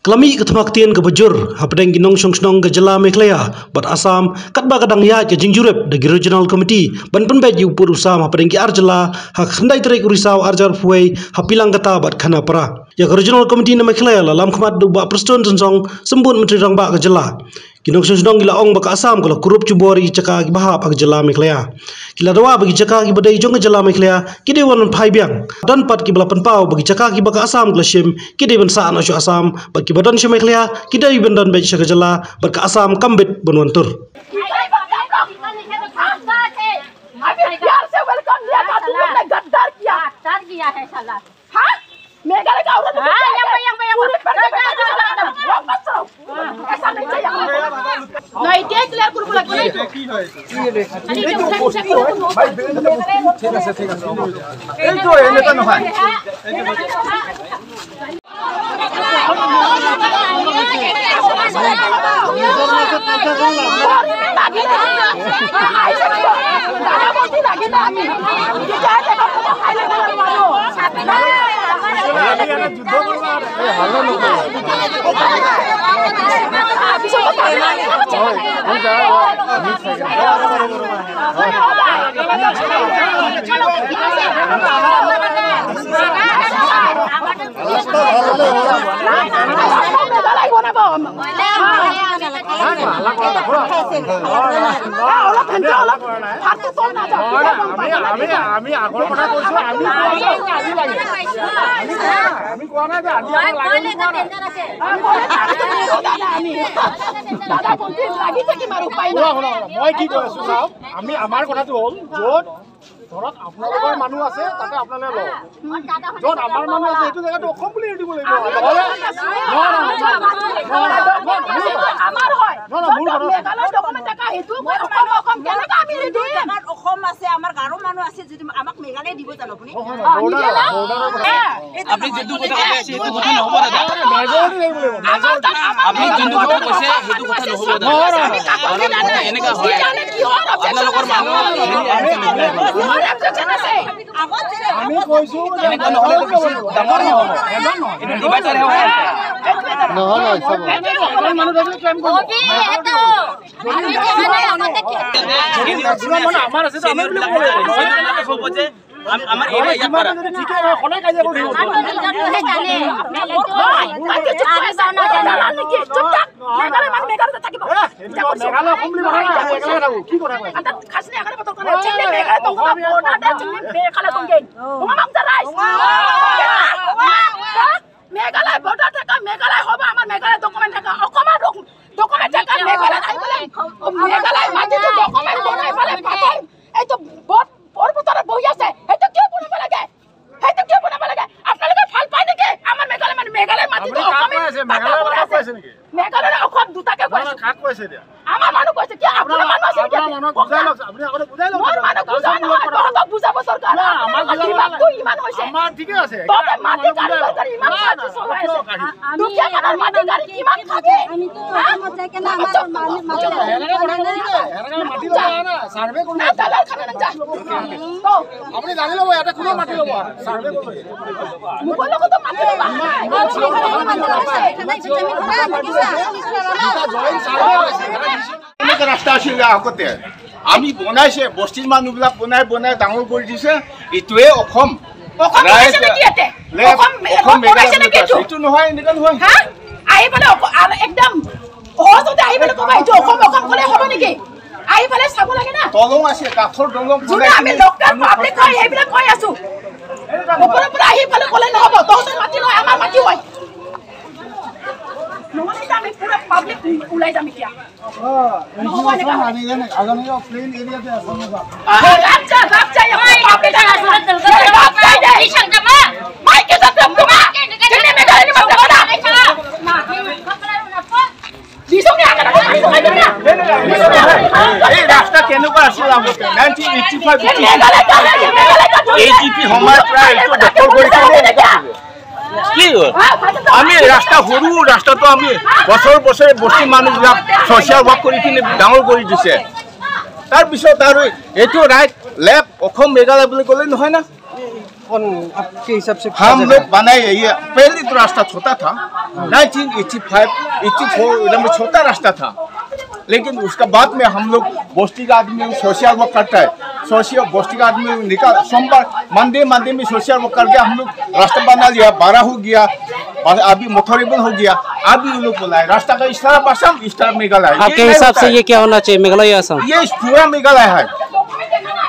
Kelami ketmaktian ke bejur, hapdeng ginong song ke jela Meklaya, bat Asam, katba kadang ya ke jingjurep dari Regional Committee, ban penbet yu pur usam hapdeng ki arjela, hak hendai terik urisau arjar fuai, hapilang kata bat kana para. Ya ke Regional Committee na Meklaya lalam kemat du bak preston sensong sembun menteri rang bak ke jela. Ginong song gila ong bak Asam kalau kurup cubori cakap bahap ke jela Meklaya. Kila dawa bagi cakap badai jong ke jela Meklaya, kide wan pai biang. Dan pat ki bala penpau bagi cakap bak Asam glasim, kide ban sa anasyu Asam, bagi badan si Meklaya, kita iban dan baik syakajala berka Asam kambit benwantur. ধৰক আপোনালোকৰ মানুহ আছে তাতে আপোনালে লও যত আমাৰ মানুহ আছে এটো জায়গাটো অসম বুলি দিব লাগিব আমাৰ হয় মেঘালয় ডকুমেন্ট টাকা হেতু অসম কেনেকা আমি দিম অসম আছে আমাৰ গাৰো মানুহ আছে যদি আমাক মেঘালয় দিব জানো আপুনি আপনি যেটো কথা কৈছে হেতু কথা নহব দাদা মেজৰিটি লাগিব আপনি যেটো কথা কৈছে হেতু কথা নহব দাদা এনেকা হয় আপোনালোকৰ মানুহ আমি কৈছো এনেকা নহলে ডাঙৰ নহব এটো ডিভাইডাৰ হয় নহয় সব মানুহ দেখলে ক্লেম কৰিব এটো আমি আমাৰ আছে আমি হ'ব যে আমার এরিয়া ইয়া পারা ঠিক আছে খনে কাজে করি আমি জানে আরে জানা জানা নাকি চুপ থাক মেঘালয় মান মেঘালয় থাকিব মেঘালয় কমলি বাহানা কি কথা কয় আটা খাসনে এখানে বতর করে চিন্নে মেঘালয় তো ওটা দে চিন্নে মেঘালয় তো গেন তোমার নাম জানাইস মেঘালয় বর্ডার থাকা মেঘালয় হবে আমার মেঘালয় ডকুমেন্ট থাকা অকমা ডকুমেন্ট থাকা মেঘালয় আই বলে মেঘালয় মাটি তো ডকুমেন্ট বনাই বলে পাঠাই এই তো বহুত পর্বতরে বই আছে এটা কি বনাব লাগে এটা কি বনাব লাগে আপনারা ফাল পায় নাকি আমার মেঘালয় মাটি তো অকমে আছে মেঘালয় আছে নাকি মেঘালয় অকম দুটাকে কইছে খাক কইছে দিয়া আমার মানুষ কইছে কি আপনারা মানুষ আছে আপনারা মানুষ বুঝাই লক আপনি আগতে বুঝাই লক মোর মানুষ বুঝাই লক তো বুঝাবো সরকার না আমার দিমাগ তো ইমান হইছে আমার ঠিক আছে তবে মাটি গাড়ি সরকার ইমান আছে সবাই দুকিয়া কানার মাটি গাড়ি ইমান থাকে আমি তো আমার থেকে না আমার মাটি মাটি লবা না সার্ভে করব না দালাল খানা না যা তো আপনি জানি লব এটা কোন মাটি লব সার্ভে করব মুকল লোক তো মাটি লবা রাস্তা আছিল আগতে আমি বনাইছে বস্তিৰ মানুহবিলাক বনাই ডাঙৰ কৰি দিছে ইটোৱে অসম এইটো নহয় এনেকা নহয় আহি পেলাই একদম সহজতে আহি পেলাই কবা এইটো অসম ক'লে হ'ব নেকি আহি পেলাই চাব লাগে না দলং আছে কাঠৰ দলং আমি লোকেল পাব্লিক হয় এইবিলাক কৈ আছো ওপৰৰ পৰা আহি পেলাই ক'লে নহ'ব তহঁতৰ মাটি নহয় আমাৰ মাটি হয় নহ'লে আমি পুৰা পাব্লিক ওলাই যাম এতিয়া আমি জানে আগামী প্লেন এৰিয়াতে আছে বাচ্চা পাব্লিক আছে বাচ্চা এই সংগমা মাইকে তো তোমা কেনে মেঘালয় নিমা কথা না দিছনি আগা এই রাস্তা কেনেকুৱা আছিল আগতে 1985 এজিপি সময়ত প্ৰায় এইটো দখল কৰিছিল কি আমি ৰাস্তা সৰু ৰাস্তাটো আমি বছৰ বছৰে বস্তি মানুহবিলাক ছ'চিয়েল ৱৰ্ক কৰি কিনে ডাঙৰ কৰি দিছে তাৰপিছত আৰু এইটো ৰাইট লেফ্ট অসম মেঘালয় বুলি ক'লে নহয় না कौन आपके हिसाब से हम लोग बनाए ये पहले तो रास्ता छोटा था 1985 84 में छोटा रास्ता था लेकिन उसका बाद में हम लोग बस्ती का आदमी सोशल वर्क करता है सोशल बस्ती का आदमी निकाल सोमवार मंडे में सोशल वर्क करके हम लोग रास्ता बना लिया 12 हो गया अभी मोथरेबल हो गया अभी ये लोग बोला है रास्ता का इस तरफ असम इस तरफ मेघालय आपके हिसाब से ये क्या होना चाहिए मेघालय या असम ये पूरा मेघालय है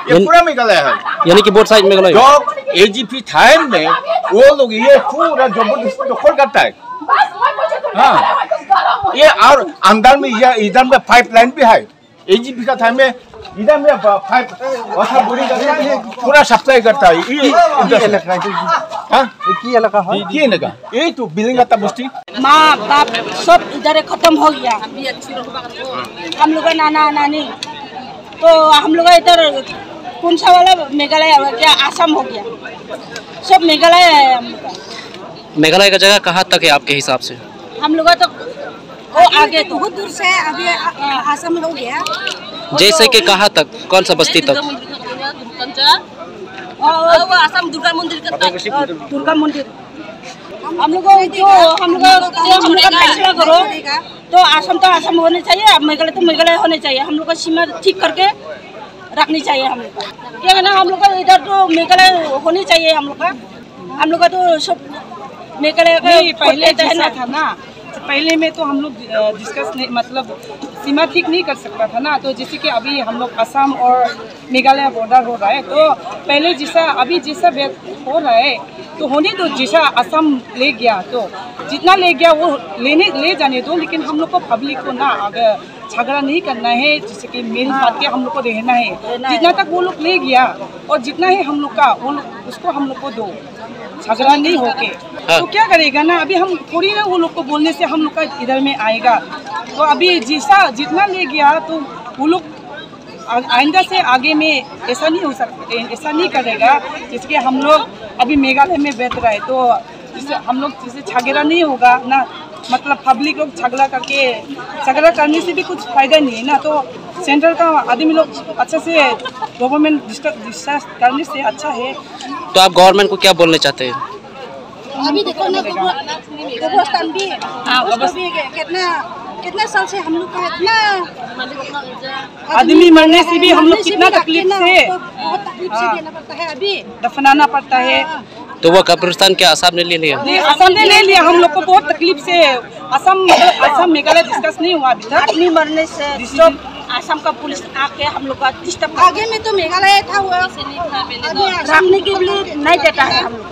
ये पूरा मेघालय है यानी कि बोथ साइड मेघालय जो एजीपी टाइम में वो लोग ये पूरा जबरदस्ती दखल करता है हाँ ये और अंदर में ये इधर में पाइपलाइन भी है एजीपी का टाइम में इधर में पाइप वाटर बोरी पूरा सप्लाई करता है ये इलाका हाँ की इलाका है ये इलाका ये तो बिलिंगता बस्ती माँ बाप सब इधर खत्म हो गया हम लोग का नाना नानी तो हम लोग इधर कौन सा वाला मेघालय क्या आसाम हो गया सब मेघालय है हम लोग का मेघालय का जगह कहाँ तक है आपके हिसाब से हम लोग का तो वो आगे तो बहुत दूर से अभी आसाम हो गया जैसे कि कहाँ तक कौन सा बस्ती तक आसाम दुर्गा मंदिर दुर्गा मंदिर हम लोग जो हम लोग का फैसला करो तो आसाम होने चाहिए मेघालय तो मेघालय होने चाहिए हम लोग का सीमा ठीक करके रखनी चाहिए हम लोग का क्या है ना हम लोग का इधर तो मेघालय होनी चाहिए हम लोग का तो सब मेघालय का पहले जैसा था ना पहले में तो हम लोग डिस्कस नहीं मतलब सीमा ठीक नहीं कर सकता था ना तो जैसे कि अभी हम लोग असम और मेघालय बॉर्डर हो रहा है तो पहले जैसा अभी जैसा हो रहा है तो होने दो जैसा असम ले गया तो जितना ले गया वो ले जाने दो लेकिन हम लोग को पब्लिक को ना अगर झगड़ा नहीं करना है जैसे कि मेल बात के हम लोग को रहना है जितना तक वो लोग ले गया और जितना है हम लोग का वो लोग उसको हम लोग को दो झगड़ा नहीं होके तो क्या करेगा ना अभी हम थोड़ी ना वो लोग को बोलने से हम लोग का इधर में आएगा तो अभी जैसा जितना ले गया तो वो लोग आइंदा से आगे में ऐसा नहीं हो सकता ऐसा नहीं करेगा जैसे कि हम लोग अभी मेघालय में बैठ रहा है तो जैसे हम लोग जैसे झगड़ा नहीं होगा ना मतलब पब्लिक लोग झगड़ा करने से भी कुछ फायदा नहीं है ना तो सेंट्रल का आदमी लोग अच्छा से गवर्नमेंट डिस्कस करने से अच्छा है तो आप गवर्नमेंट को क्या बोलना चाहते हैं अभी देखो ना कब्रिस्तान भी कितना साल से हम लोग का इतना आदमी मरने से भी हम लोग कितना तकलीफ से बहुत तकलीफ से देना पड़ता है अभी दफनाना पड़ता है तो वो कब्रिस्तान क्या असम ने ले लिया असम ने ले लिया हम लोग को बहुत तकलीफ से असम मेघालय डिस्कस नहीं हुआ अभी तक आदमी मरने से असम का पुलिस आके हम लोग का डिस्टर्ब आगे में तो मेघालय था वो रखने के लिए नहीं देता है हम लोग